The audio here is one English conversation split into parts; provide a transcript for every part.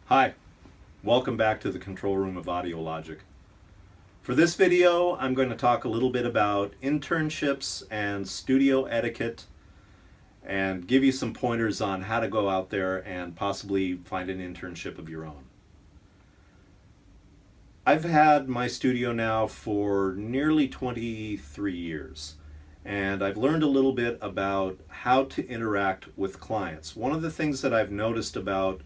Hi, welcome back to the control room of Audio Logic. For this video, I'm going to talk a little bit about internships and studio etiquette and give you some pointers on how to go out there and possibly find an internship of your own. I've had my studio now for nearly 23 years, and I've learned a little bit about how to interact with clients. One of the things that I've noticed about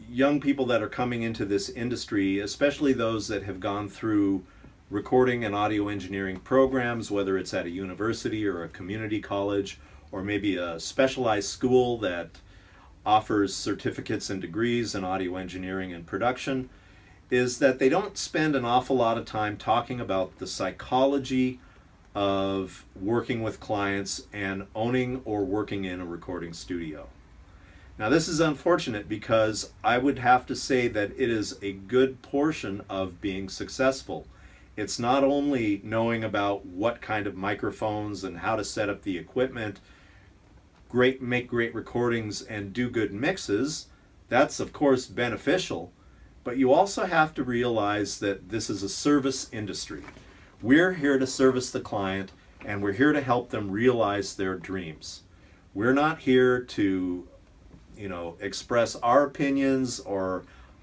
young people that are coming into this industry, especially those that have gone through recording and audio engineering programs, whether it's at a university or a community college, or maybe a specialized school that offers certificates and degrees in audio engineering and production, is that they don't spend an awful lot of time talking about the psychology of working with clients and owning or working in a recording studio. Now, this is unfortunate because I would have to say that it is a good portion of being successful. It's not only knowing about what kind of microphones and how to set up the equipment, make great recordings and do good mixes. That's of course beneficial, but you also have to realize that this is a service industry. We're here to service the client, and we're here to help them realize their dreams. We're not here to express our opinions or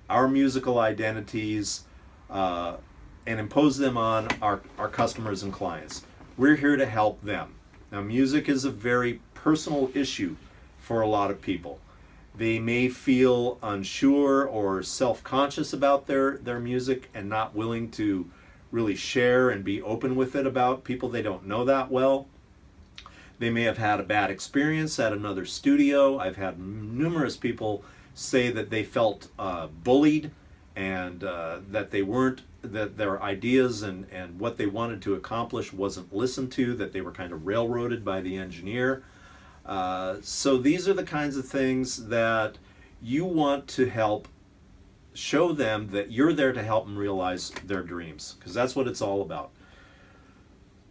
our musical identities and impose them on our customers and clients. We're here to help them. Now, music is a very personal issue for a lot of people. They may feel unsure or self-conscious about their music and not willing to really share and be open with it about people they don't know that well. They may have had a bad experience at another studio. I've had numerous people say that they felt bullied and that their ideas and what they wanted to accomplish wasn't listened to, that they were kind of railroaded by the engineer. So these are the kinds of things that you want to help show them that you're there to help them realize their dreams, because that's what it's all about.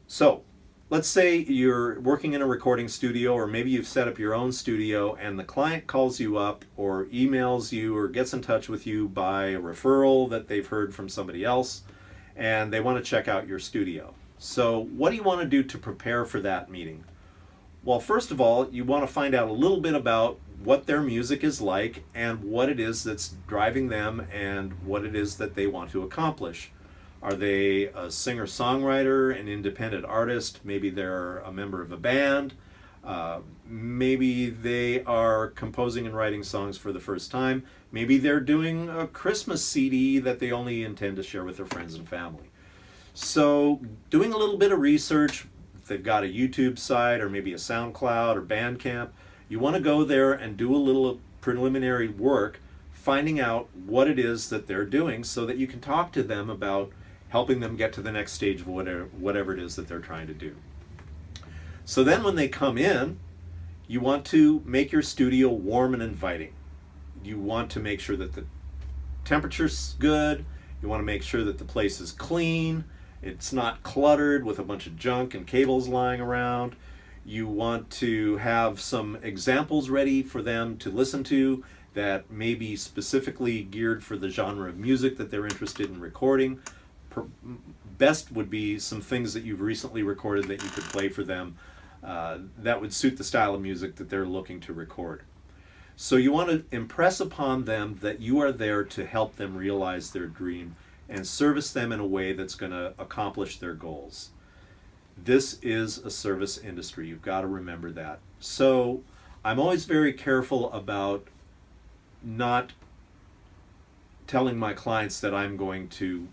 So let's say you're working in a recording studio, or maybe you've set up your own studio, and the client calls you up or emails you or gets in touch with you by a referral that they've heard from somebody else, and they want to check out your studio. So what do you want to do to prepare for that meeting? Well, first of all, you want to find out a little bit about what their music is like and what it is that's driving them and what it is that they want to accomplish. Are they a singer-songwriter, an independent artist? Maybe they're a member of a band. Maybe they are composing and writing songs for the first time. Maybe they're doing a Christmas CD that they only intend to share with their friends and family. So doing a little bit of research, if they've got a YouTube site or maybe a SoundCloud or Bandcamp, you want to go there and do a little preliminary work, finding out what it is that they're doing so that you can talk to them about helping them get to the next stage of whatever it is that they're trying to do. So then when they come in, you want to make your studio warm and inviting. You want to make sure that the temperature's good. You want to make sure that the place is clean. It's not cluttered with a bunch of junk and cables lying around. You want to have some examples ready for them to listen to that may be specifically geared for the genre of music that they're interested in recording. Best would be some things that you've recently recorded that you could play for them that would suit the style of music that they're looking to record. So you want to impress upon them that you are there to help them realize their dream and service them in a way that's going to accomplish their goals. This is a service industry. You've got to remember that. So I'm always very careful about not telling my clients that I'm going to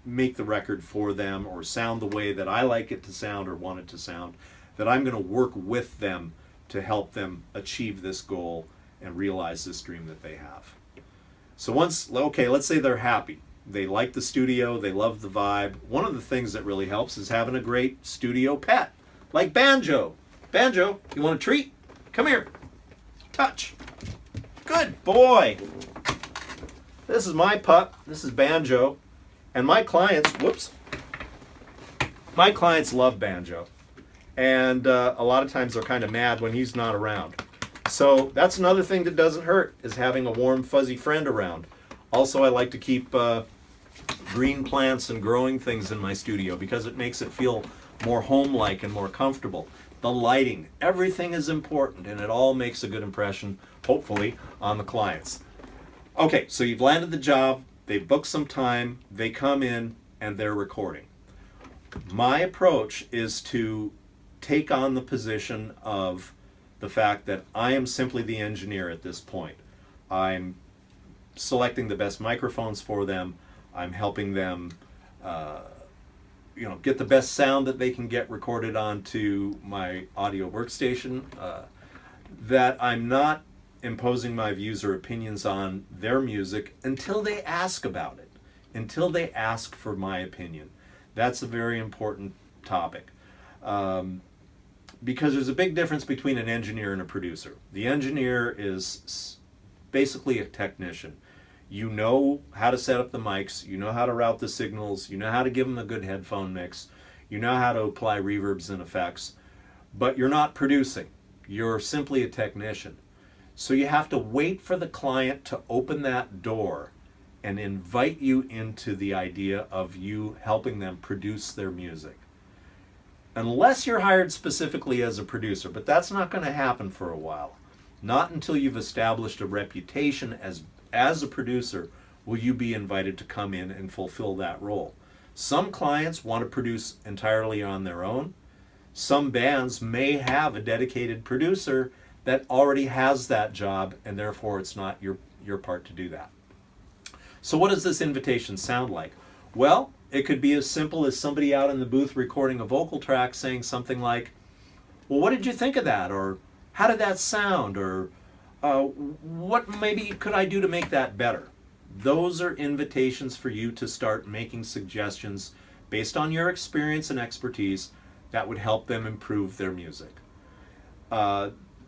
make the record for them or sound the way that I like it to sound or want it to sound, that I'm going to work with them to help them achieve this goal and realize this dream that they have. So let's say they're happy. They like the studio, they love the vibe. One of the things that really helps is having a great studio pet, like Banjo. Banjo, you want a treat? Come here. Touch. Good boy. This is my pup. This is Banjo. And my clients love Banjo. And a lot of times they're kind of mad when he's not around. So that's another thing that doesn't hurt, is having a warm, fuzzy friend around. Also, I like to keep green plants and growing things in my studio because it makes it feel more home-like and more comfortable. The lighting, everything is important, and it all makes a good impression, hopefully, on the clients. Okay, so you've landed the job, they've booked some time, they come in, and they're recording. My approach is to take on the position of the fact that I am simply the engineer at this point. I'm selecting the best microphones for them. I'm helping them get the best sound that they can get recorded onto my audio workstation. That I'm not imposing my views or opinions on their music until they ask about it, until they ask for my opinion. That's a very important topic. Because there's a big difference between an engineer and a producer. The engineer is basically a technician. You know how to set up the mics, you know how to route the signals, you know how to give them a good headphone mix, you know how to apply reverbs and effects, but you're not producing. You're simply a technician. So you have to wait for the client to open that door and invite you into the idea of you helping them produce their music. Unless you're hired specifically as a producer, but that's not going to happen for a while. Not until you've established a reputation as a producer will you be invited to come in and fulfill that role. Some clients want to produce entirely on their own. Some bands may have a dedicated producer that already has that job, and therefore it's not your part to do that. So what does this invitation sound like? Well, it could be as simple as somebody out in the booth recording a vocal track saying something like, well, what did you think of that? Or how did that sound? Or what maybe could I do to make that better? Those are invitations for you to start making suggestions based on your experience and expertise that would help them improve their music.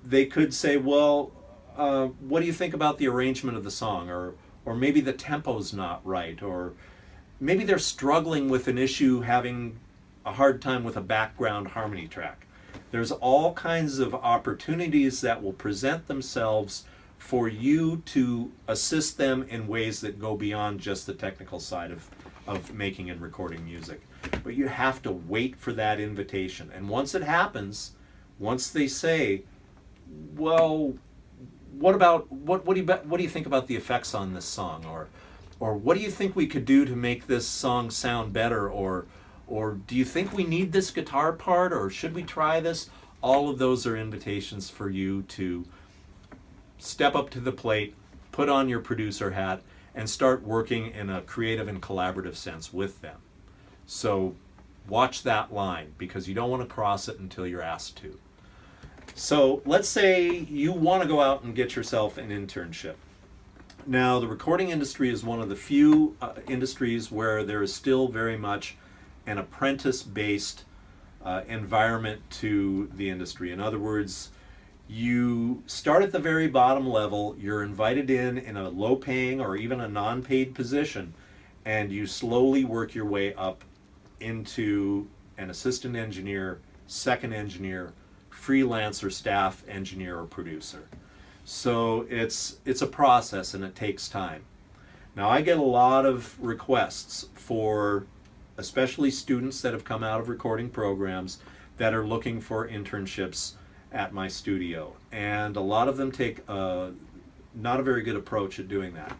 They could say, well, what do you think about the arrangement of the song? Or maybe the tempo's not right, or maybe they're struggling with an issue, having a hard time with a background harmony track. There's all kinds of opportunities that will present themselves for you to assist them in ways that go beyond just the technical side of making and recording music. But you have to wait for that invitation. And once it happens, once they say, well, what do you think about the effects on this song? Or what do you think we could do to make this song sound better? Or do you think we need this guitar part? Or should we try this? All of those are invitations for you to step up to the plate, put on your producer hat, and start working in a creative and collaborative sense with them. So watch that line, because you don't want to cross it until you're asked to. So let's say you want to go out and get yourself an internship. Now, the recording industry is one of the few industries where there is still very much an apprentice-based environment to the industry. In other words, you start at the very bottom level, you're invited in a low-paying or even a non-paid position, and you slowly work your way up into an assistant engineer, second engineer, freelancer, staff engineer, or producer. So it's a process, and it takes time. Now, I get a lot of requests for especially students that have come out of recording programs that are looking for internships at my studio. And a lot of them take not a very good approach at doing that.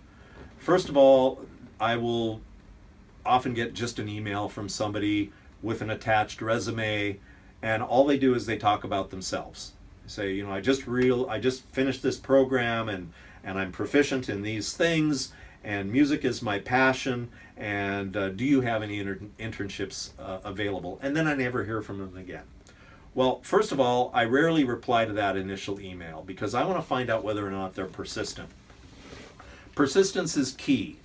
First of all, I will often get just an email from somebody with an attached resume, and all they do is they talk about themselves. They say, I just finished this program, and I'm proficient in these things, and music is my passion, and do you have any internships available? And then I never hear from them again. Well, first of all, I rarely reply to that initial email because I want to find out whether or not they're persistent. Persistence is key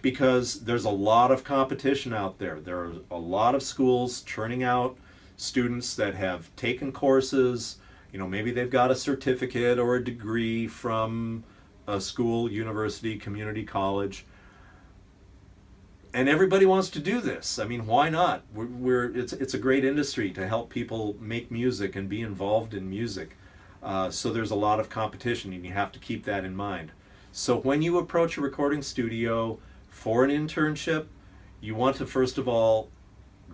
because there's a lot of competition out there. There are a lot of schools churning out students that have taken courses. Maybe they've got a certificate or a degree from a school, university, community college. And everybody wants to do this. I mean, why not? It's a great industry to help people make music and be involved in music. So there's a lot of competition, and you have to keep that in mind. So when you approach a recording studio for an internship, you want to first of all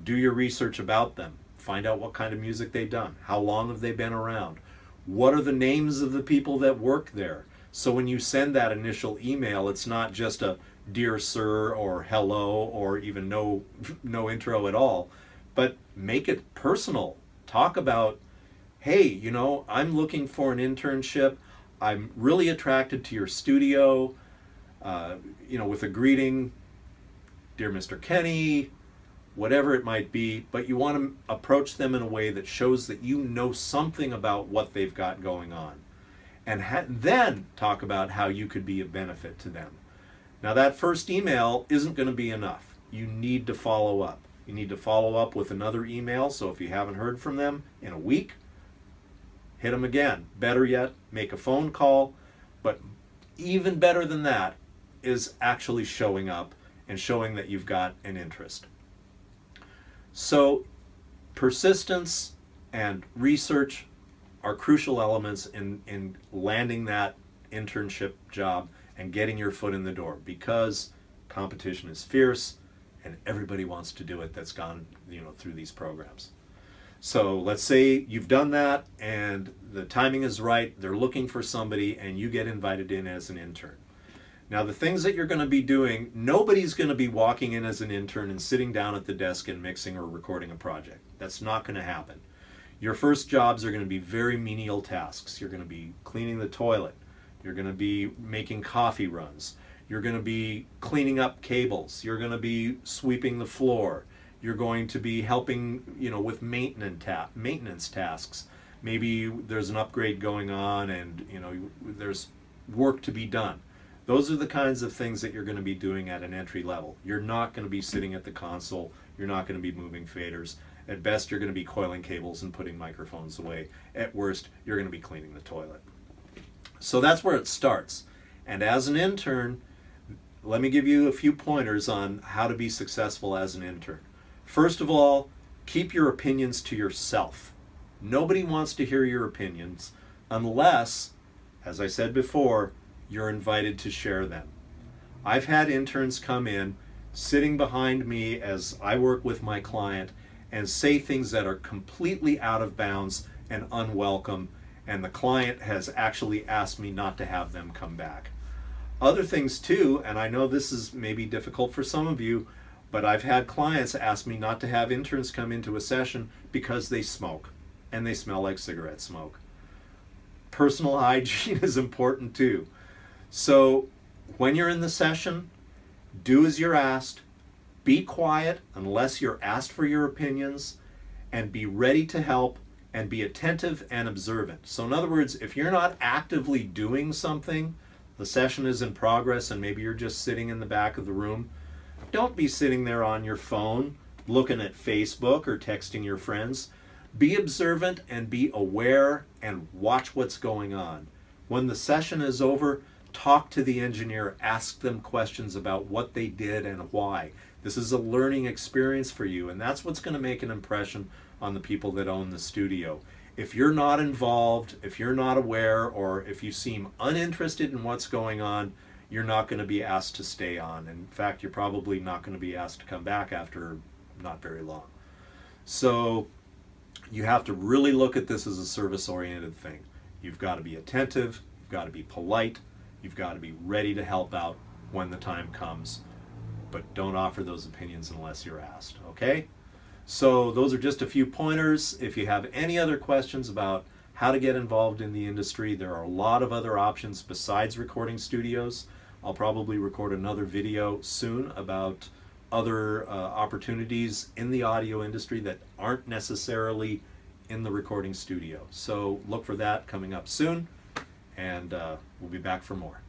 do your research about them. Find out what kind of music they've done. How long have they been around? What are the names of the people that work there? So when you send that initial email, it's not just a dear sir or hello or even no intro at all, but make it personal. Talk about, hey, I'm looking for an internship. I'm really attracted to your studio, with a greeting, dear Mr. Kenny, whatever it might be, but you want to approach them in a way that shows that you know something about what they've got going on. And then talk about how you could be of benefit to them. Now, that first email isn't going to be enough. You need to follow up. You need to follow up with another email. So if you haven't heard from them in a week, hit them again. Better yet, make a phone call. But even better than that is actually showing up and showing that you've got an interest. So persistence and research are crucial elements in landing that internship job and getting your foot in the door, because competition is fierce and everybody wants to do it that's gone through these programs. So let's say you've done that and the timing is right, they're looking for somebody, and you get invited in as an intern. Now, the things that you're going to be doing, nobody's going to be walking in as an intern and sitting down at the desk and mixing or recording a project. That's not going to happen. Your first jobs are going to be very menial tasks. You're going to be cleaning the toilet. You're going to be making coffee runs. You're going to be cleaning up cables. You're going to be sweeping the floor. You're going to be helping, with maintenance tasks. Maybe there's an upgrade going on and, there's work to be done. Those are the kinds of things that you're going to be doing at an entry level. You're not going to be sitting at the console. You're not going to be moving faders. At best, you're going to be coiling cables and putting microphones away. At worst, you're going to be cleaning the toilet. So that's where it starts. And as an intern, let me give you a few pointers on how to be successful as an intern. First of all, keep your opinions to yourself. Nobody wants to hear your opinions unless, as I said before, you're invited to share them. I've had interns come in sitting behind me as I work with my client and say things that are completely out of bounds and unwelcome, and the client has actually asked me not to have them come back. Other things too, and I know this is maybe difficult for some of you, but I've had clients ask me not to have interns come into a session because they smoke and they smell like cigarette smoke. Personal hygiene is important too. So when you're in the session, do as you're asked, be quiet unless you're asked for your opinions, and be ready to help and be attentive and observant. So in other words, if you're not actively doing something, the session is in progress and maybe you're just sitting in the back of the room, don't be sitting there on your phone looking at Facebook or texting your friends. Be observant and be aware and watch what's going on. When the session is over, talk to the engineer, ask them questions about what they did and why. This is a learning experience for you, and that's what's going to make an impression on the people that own the studio. If you're not involved, if you're not aware, or if you seem uninterested in what's going on, you're not going to be asked to stay on. In fact, you're probably not going to be asked to come back after not very long. So you have to really look at this as a service-oriented thing. You've got to be attentive, you've got to be polite, you've got to be ready to help out when the time comes, but don't offer those opinions unless you're asked, okay? So those are just a few pointers. If you have any other questions about how to get involved in the industry, there are a lot of other options besides recording studios. I'll probably record another video soon about other opportunities in the audio industry that aren't necessarily in the recording studio. So look for that coming up soon, and we'll be back for more.